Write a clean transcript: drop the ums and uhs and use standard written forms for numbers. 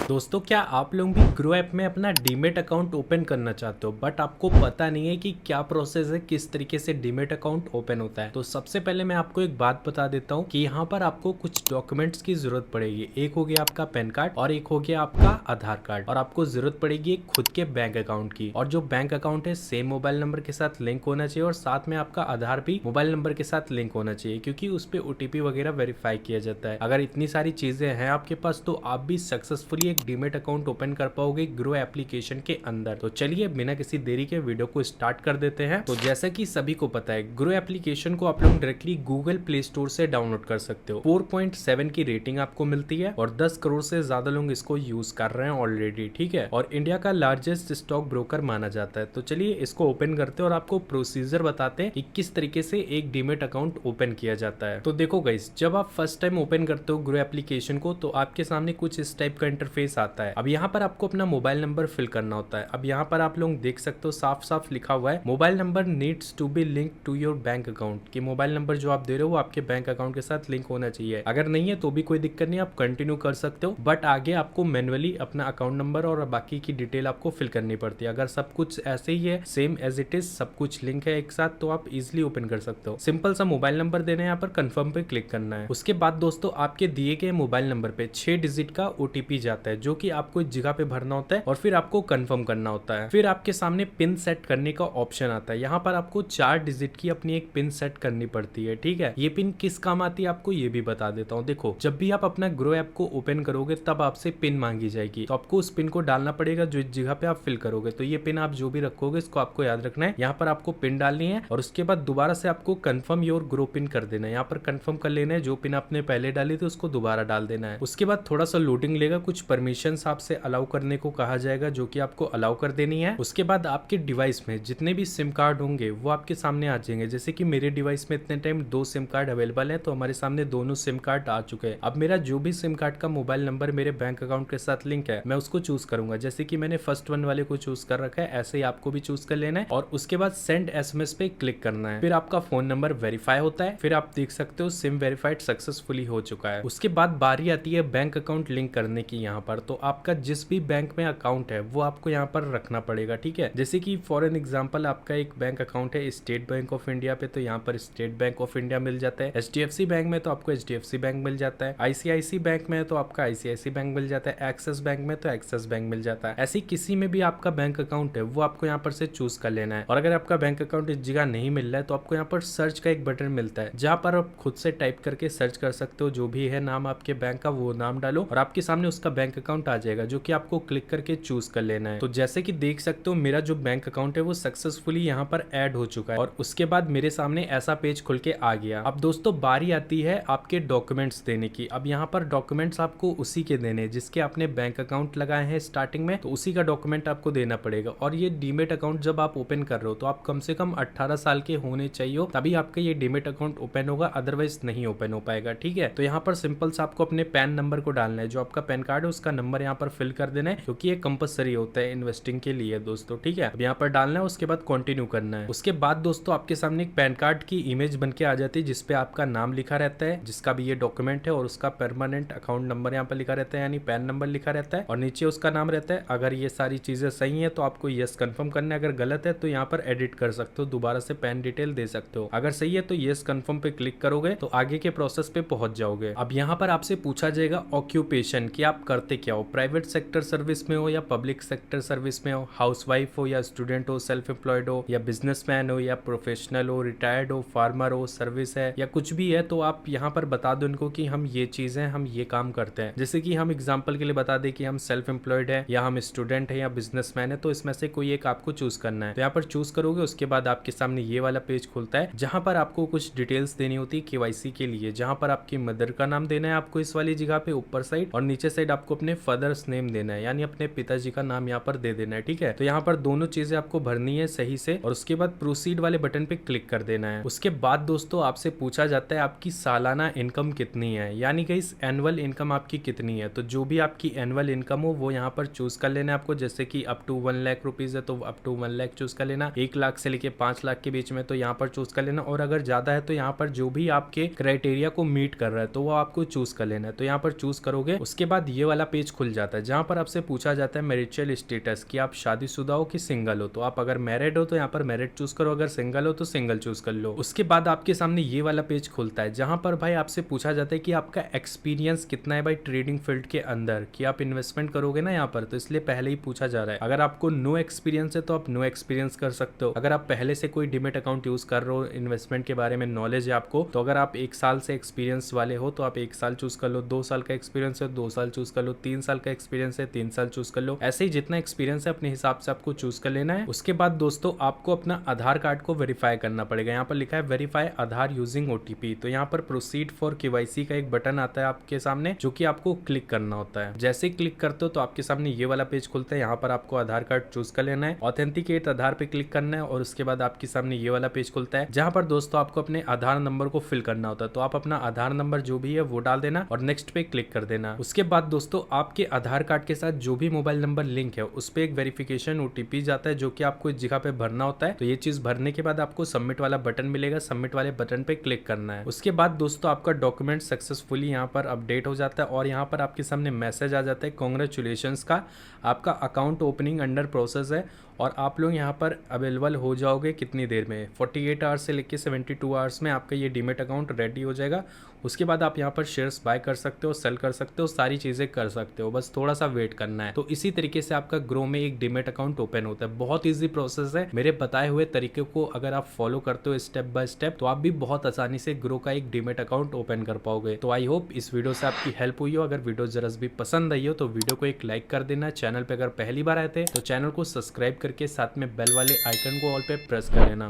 दोस्तों, क्या आप लोग भी ग्रो ऐप में अपना डीमेट अकाउंट ओपन करना चाहते हो बट आपको पता नहीं है कि क्या प्रोसेस है, किस तरीके से डीमेट अकाउंट ओपन होता है। तो सबसे पहले मैं आपको एक बात बता देता हूँ कि यहाँ पर आपको कुछ डॉक्यूमेंट्स की जरूरत पड़ेगी। एक हो गया आपका पैन कार्ड और एक हो गया आपका आधार कार्ड, और आपको जरूरत पड़ेगी एक खुद के बैंक अकाउंट की। और जो बैंक अकाउंट है सेम मोबाइल नंबर के साथ लिंक होना चाहिए, और साथ में आपका आधार भी मोबाइल नंबर के साथ लिंक होना चाहिए, क्योंकि उस पर ओटीपी वगैरह वेरीफाई किया जाता है। अगर इतनी सारी चीजें हैं आपके पास तो आप भी सक्सेसफुली एक डीमेट अकाउंट ओपन कर पाओगे ग्रो एप्लीकेशन के अंदर। तो चलिए बिना किसी देरी के वीडियो को स्टार्ट कर देते हैं। तो जैसा कि सभी को पता है, ग्रो एप्लीकेशन को आप लोग डायरेक्टली गूगल प्ले स्टोर से डाउनलोड कर सकते हो। 4.7 की रेटिंग आपको मिलती है और 10 करोड़ से ज्यादा लोग इसको यूज कर रहे हैं ऑलरेडी, ठीक है। और इंडिया का लार्जेस्ट स्टॉक ब्रोकर माना जाता है। तो चलिए इसको ओपन करते हैं और आपको प्रोसीजर बताते हैं कि किस तरीके से एक डीमेट अकाउंट ओपन किया जाता है। तो देखो गाइस, जब आप फर्स्ट टाइम ओपन करते हो ग्रो एप्लीकेशन को तो आपके सामने कुछ इस टाइप का इंटरफेस आता है। अब यहाँ पर आपको अपना मोबाइल नंबर फिल करना होता है। अब यहाँ पर आप लोग देख सकते हो साफ साफ लिखा हुआ है, mobile number needs to be link to your bank account, कि मोबाइल नंबर जो आप दे रहे हो वो आपके बैंक अकाउंट के साथ लिंक होना चाहिए। अगर नहीं है तो भी कोई दिक्कत नहीं, आप कंटिन्यू कर सकते हो, बट आगे आपको मैनुअली अपना अकाउंट नंबर और बाकी की डिटेल आपको फिल करनी पड़ती है। अगर सब कुछ ऐसे ही है सेम एज इट इज, सब कुछ लिंक है एक साथ, तो आप इजिली ओपन कर सकते हो। सिंपल सा मोबाइल नंबर देना है, यहाँ पर कंफर्म पे क्लिक करना है। उसके बाद दोस्तों आपके दिए गए मोबाइल नंबर पे 6 डिजिट का ओटीपी जाता है, जो कि आपको इस जगह पे भरना होता है और फिर आपको कंफर्म करना होता है। फिर आपके सामने पिन सेट करने का ऑप्शन आता है। यहाँ पर आपको 4 डिजिट की अपनी एक पिन सेट करनी पड़ती है, ठीक है। ये पिन किस काम आती है आपको ये भी बता देता हूँ। देखो, जब भी आप अपना ग्रो ऐप को ओपन करोगे तब आपसे पिन मांगी जाएगी, तो आपको उस पिन को डालना पड़ेगा जो इस जगह पे आप फिल करोगे। तो ये पिन आप जो भी रखोगे इसको आपको याद रखना है। यहाँ पर आपको पिन डालनी है और उसके बाद दोबारा से आपको कंफर्म योर ग्रो पिन कर देना है। यहाँ पर कंफर्म कर लेना है, जो पिन आपने पहले डाली थी उसको दोबारा डाल देना है। उसके बाद थोड़ा सा लोडिंग लेगा, कुछ परमिशन आपसे अलाउ करने को कहा जाएगा, जो कि आपको अलाउ कर देनी है। उसके बाद आपके डिवाइस में जितने भी सिम कार्ड होंगे वो आपके सामने आ जाएंगे। जैसे कि मेरे डिवाइस में इतने टाइम 2 सिम कार्ड अवेलेबल है, तो हमारे सामने दोनों सिम कार्ड आ चुके हैं। अब मेरा जो भी सिम कार्ड का मोबाइल नंबर मेरे बैंक अकाउंट के साथ लिंक है मैं उसको चूज करूंगा। जैसे कि मैंने फर्स्ट वन वाले को चूज कर रखा है, ऐसे ही आपको भी चूज कर लेना है और उसके बाद सेंड एसएमएस पे क्लिक करना है। फिर आपका फोन नंबर वेरीफाई होता है। फिर आप देख सकते हो सिम वेरीफाइड सक्सेसफुली हो चुका है। उसके बाद बारी आती है बैंक अकाउंट लिंक करने की। यहाँ पर तो आपका जिस भी बैंक में अकाउंट है वो आपको यहाँ पर रखना पड़ेगा, ठीक है। जैसे कि फॉर एन एग्जांपल आपका एक बैंक अकाउंट है स्टेट बैंक ऑफ इंडिया पे, तो यहाँ पर स्टेट बैंक ऑफ इंडिया मिल जाता है। एचडीएफसी बैंक में तो आपको एचडीएफसी बैंक मिल जाता है। आईसीआईसी बैंक में तो आपका आईसीआईसी बैंक मिल जाता है। एक्सिस बैंक में तो एक्सिस बैंक मिल जाता है। ऐसी किसी में भी आपका बैंक अकाउंट है वो आपको यहाँ पर से चूज कर लेना है। और अगर आपका बैंक अकाउंट इस जगह नहीं मिल रहा है तो आपको यहाँ पर सर्च का एक बटन मिलता है, जहाँ पर आप खुद से टाइप करके सर्च कर सकते हो। जो भी है नाम आपके बैंक का वो नाम डालो और आपके सामने उसका बैंक अकाउंट आ जाएगा, जो कि आपको क्लिक करके चूज कर लेना है। तो जैसे कि देख सकते हो मेरा जो बैंक अकाउंट है वो सक्सेसफुली यहाँ पर ऐड हो चुका है और उसके बाद मेरे सामने ऐसा पेज खुल के आ गया। अब दोस्तों बारी आती है आपके डॉक्यूमेंट्स देने की। अब यहाँ पर डॉक्यूमेंट्स आपको उसी के देने हैं जिसके आपने बैंक अकाउंट लगाए हैं स्टार्टिंग में, तो उसी का डॉक्यूमेंट आपको देना पड़ेगा। और ये डीमेट अकाउंट जब आप ओपन कर रहे हो तो आप कम से कम 18 साल के होने चाहिए, तभी आपका ये डीमेट अकाउंट ओपन होगा, अदरवाइज नहीं ओपन हो पाएगा, ठीक है। तो यहाँ पर सिंपल सा आपको अपने पैन नंबर को डालना है। जो आपका पैन कार्ड है उसका नंबर यहाँ पर फिल कर देना है, क्योंकि ये कंपलसरी होता है इन्वेस्टिंग के लिए दोस्तों, ठीक है। अब यहाँ पर डालना है, उसके बाद कंटिन्यू करना है। उसके बाद दोस्तों आपके सामने एक पैन कार्ड की इमेज बन के आ जाती है, जिसपे आपका नाम लिखा रहता है जिसका भी ये डॉक्यूमेंट है, और उसका परमानेंट अकाउंट नंबर यहाँ पर लिखा रहता है, यानी पैन नंबर लिखा रहता है, और नीचे उसका नाम रहता है। अगर ये सारी चीजें सही है तो आपको यस कंफर्म करना है, अगर गलत है तो यहाँ पर एडिट कर सकते हो, दोबारा से पैन डिटेल दे सकते हो। अगर सही है तो यस कंफर्म पे क्लिक करोगे तो आगे के प्रोसेस पे पहुंच जाओगे। अब यहाँ पर आपसे पूछा जाएगा ऑक्यूपेशन, कि आप करते क्या हो, प्राइवेट सेक्टर सर्विस में हो या पब्लिक सेक्टर सर्विस में हो, हाउसवाइफ हो या स्टूडेंट हो, सेल्फ एम्प्लॉयड हो या बिजनेसमैन हो या प्रोफेशनल हो, रिटायर्ड हो, फार्मर हो, सर्विस है या कुछ भी है, तो आप यहाँ पर बता दो इनको कि हम ये चीजें हम ये काम करते हैं। जैसे कि हम एग्जांपल के लिए बता दें कि हम सेल्फ एम्प्लॉयड है या हम स्टूडेंट है या बिजनेसमैन है, तो इसमें से कोई एक आपको चूज करना है। तो यहाँ पर चूज करोगे, उसके बाद आपके सामने ये वाला पेज खुलता है जहां पर आपको कुछ डिटेल्स देनी होती है केवाईसी के लिए, जहां पर आपकी मदर का नाम देना है आपको इस वाली जगह पे ऊपर साइड, और नीचे साइड आपको अपने फादर्स नेम देना है, यानी अपने पिताजी का नाम यहाँ पर दे देना है, ठीक है। तो यहाँ पर दोनों चीजें आपको भरनी है सही से, और उसके बाद प्रोसीड वाले बटन पे क्लिक कर देना है। उसके बाद दोस्तों आपसे पूछा जाता है आपकी सालाना इनकम कितनी है, यानी कि इस एनुअल इनकम आपकी कितनी है। तो जो भी आपकी एनुअल इनकम हो वो यहाँ पर चूज कर लेना है आपको। जैसे कि अप टू 1 लाख रुपीज है तो अप टू 1 लाख चूज कर लेना, 1 लाख से लेके 5 लाख के बीच में तो यहाँ पर चूज कर लेना, और अगर ज्यादा है तो यहाँ पर जो भी आपके क्राइटेरिया को मीट कर रहा है तो वो आपको चूज कर लेना है। तो यहाँ पर चूज करोगे, उसके बाद ये वाला वाला पेज खुल जाता है जहाँ पर आपसे पूछा जाता है मैरिटल स्टेटस कि आप शादीशुदा हो कि सिंगल हो। तो आप अगर मैरिड हो तो यहाँ पर मैरिड चूज करो, अगर सिंगल हो तो सिंगल चूज कर लो। उसके बाद आपके सामने ये वाला पेज खुलता है जहाँ पर भाई आपसे पूछा जाता है कि आपका एक्सपीरियंस कितना है भाई ट्रेडिंग फील्ड के अंदर, कि आप इन्वेस्टमेंट करोगे ना यहाँ पर, तो इसलिए पहले ही पूछा जा रहा है। अगर आपको नो एक्सपीरियंस है तो आप नो एक्सपीरियंस कर सकते हो। अगर आप पहले से कोई डिमेट अकाउंट यूज कर रहे हो, इन्वेस्टमेंट के बारे में नॉलेज है आपको, तो अगर आप 1 साल से एक्सपीरियंस वाले हो तो आप 1 साल चूज कर लो, 2 साल का एक्सपीरियंस है 2 साल चूज कर लो, 3 साल का एक्सपीरियंस है 3 साल चूज कर लो। ऐसे ही जितना एक्सपीरियंस है अपने हिसाब से आपको चूज कर लेना है। उसके बाद दोस्तों आपको अपना आधार कार्ड को वेरीफाई करना पड़ेगा। यहाँ पर लिखा है वेरीफाई आधार यूजिंग ओटीपी। तो यहाँ पर प्रोसीड फॉर केवाईसी का एक बटन आता है आपके सामने जो कि आपको क्लिक करना होता है। जैसे ही क्लिक करते हो तो आपके सामने ये वाला पेज खुलता है। यहाँ पर आपको आधार कार्ड चूज कर लेना है, ऑथेंटिकेट आधार पे क्लिक करना है और उसके बाद आपके सामने ये वाला पेज खुलता है जहाँ पर दोस्तों आपको अपने आधार नंबर को फिल करना होता है। तो आप अपना आधार नंबर जो भी है वो डाल देना और नेक्स्ट पे क्लिक कर देना। उसके बाद दोस्तों आपके आधार कार्ड के साथ जो भी मोबाइल नंबर लिंक है उस पे एक वेरिफिकेशन ओटीपी जाता है जो कि आपको इस जगह पे भरना होता है। तो ये चीज भरने के बाद आपको सबमिट वाला बटन मिलेगा, सबमिट वाले बटन पे क्लिक करना है। उसके बाद दोस्तों आपका डॉक्यूमेंट सक्सेसफुली यहाँ पर अपडेट हो जाता है और यहाँ पर आपके सामने मैसेज आ जाता है कांग्रेचुलेशंस का, आपका अकाउंट ओपनिंग अंडर प्रोसेस है और आप लोग यहाँ पर अवेलेबल हो जाओगे कितनी देर में, 48 आवर्स से लेके 72 आवर्स में आपका ये डीमेट अकाउंट रेडी हो जाएगा। उसके बाद आप यहाँ पर शेयर्स बाय कर सकते हो, सेल कर सकते हो, सारी चीज़ें कर सकते हो, बस थोड़ा सा वेट करना है। तो इसी तरीके से आपका ग्रो में एक डीमेट अकाउंट ओपन होता है। बहुत ईजी प्रोसेस है। मेरे बताए हुए तरीके को अगर आप फॉलो करते हो स्टेप बाय स्टेप तो आप भी बहुत आसानी से ग्रो का एक डीमेट अकाउंट ओपन कर पाओगे। तो आई होप इस वीडियो से आपकी हेल्प हुई हो। अगर वीडियो जरा भी पसंद आई हो तो वीडियो को एक लाइक कर देना। चैनल पे अगर पहली बार आए थे तो चैनल को सब्सक्राइब करके साथ में बेल वाले आइकन को ऑल पे प्रेस कर लेना।